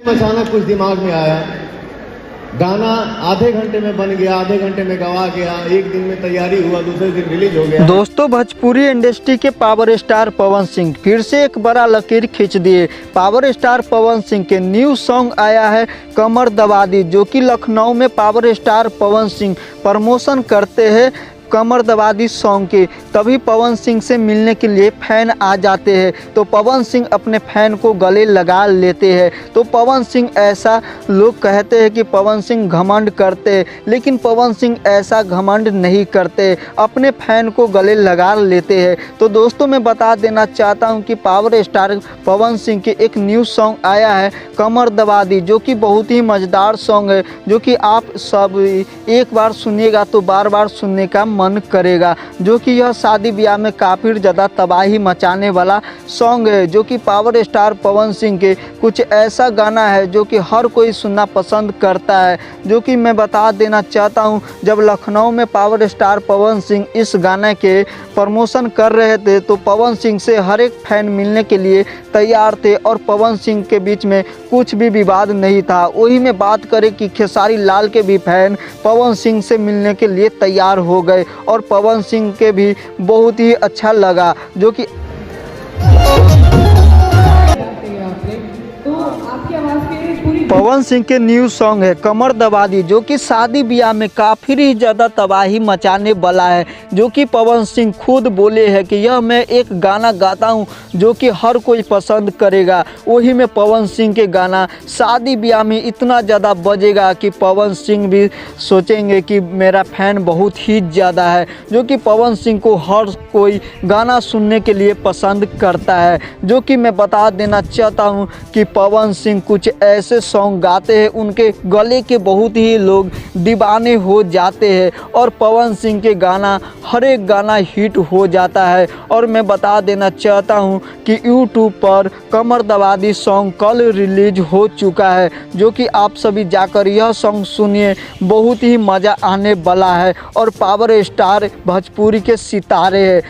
अचानक कुछ दिमाग में आया, गाना आधे घंटे में बन गया, आधे घंटे में गवा गया, एक दिन में तैयारी हुआ, दूसरे दिन रिलीज हो गया। दोस्तों, भोजपुरी इंडस्ट्री के पावर स्टार पवन सिंह फिर से एक बड़ा लकीर खींच दिए। पावर स्टार पवन सिंह के न्यू सॉन्ग आया है कमर दबा दी, जो कि लखनऊ में power star Pawan Singh promotion करते हैं कमर दबा दी सॉन्ग के। तभी पवन सिंह से मिलने के लिए फैन आ जाते हैं, तो पवन सिंह अपने फैन को गले लगा लेते हैं। तो पवन सिंह ऐसा, लोग कहते हैं कि पवन सिंह घमंड करते हैं, लेकिन पवन सिंह ऐसा घमंड नहीं करते, अपने फैन को गले लगा लेते हैं। तो दोस्तों, मैं बता देना चाहता हूं कि पावर स्टार पवन सिंह के एक न्यू सॉन्ग आया है कमर दबा दी, जो कि बहुत ही मज़ेदार सॉन्ग है, जो कि आप सब एक बार सुनिएगा तो बार बार सुनने का मन करेगा। जो कि यह शादी ब्याह में काफ़ी ज़्यादा तबाही मचाने वाला सॉन्ग है, जो कि पावर स्टार पवन सिंह के कुछ ऐसा गाना है जो कि हर कोई सुनना पसंद करता है। जो कि मैं बता देना चाहता हूं, जब लखनऊ में पावर स्टार पवन सिंह इस गाने के प्रमोशन कर रहे थे, तो पवन सिंह से हर एक फैन मिलने के लिए तैयार थे और पवन सिंह के बीच में कुछ भी विवाद नहीं था। वही में बात करें कि खेसारी लाल के भी फैन पवन सिंह से मिलने के लिए तैयार हो गए और पवन सिंह के भी बहुत ही अच्छा लगा। जो कि पवन सिंह के न्यू सॉन्ग है कमर दबा दी, जो कि शादी ब्याह में काफ़ी ज़्यादा तबाही मचाने वाला है। जो कि पवन सिंह खुद बोले हैं कि यह मैं एक गाना गाता हूं जो कि हर कोई पसंद करेगा। वही में पवन सिंह के गाना शादी ब्याह में इतना ज़्यादा बजेगा कि पवन सिंह भी सोचेंगे कि मेरा फैन बहुत ही ज़्यादा है। जो कि पवन सिंह को हर कोई गाना सुनने के लिए पसंद करता है। जो कि मैं बता देना चाहता हूँ कि पवन सिंह कुछ ऐसे सॉन्ग गाते हैं, उनके गले के बहुत ही लोग दीवाने हो जाते हैं और पवन सिंह के गाना हर एक गाना हिट हो जाता है। और मैं बता देना चाहता हूं कि यूट्यूब पर कमर दबा दी सॉन्ग कल रिलीज हो चुका है। जो कि आप सभी जाकर यह सॉन्ग सुनिए, बहुत ही मज़ा आने वाला है और पावर स्टार भोजपुरी के सितारे हैं।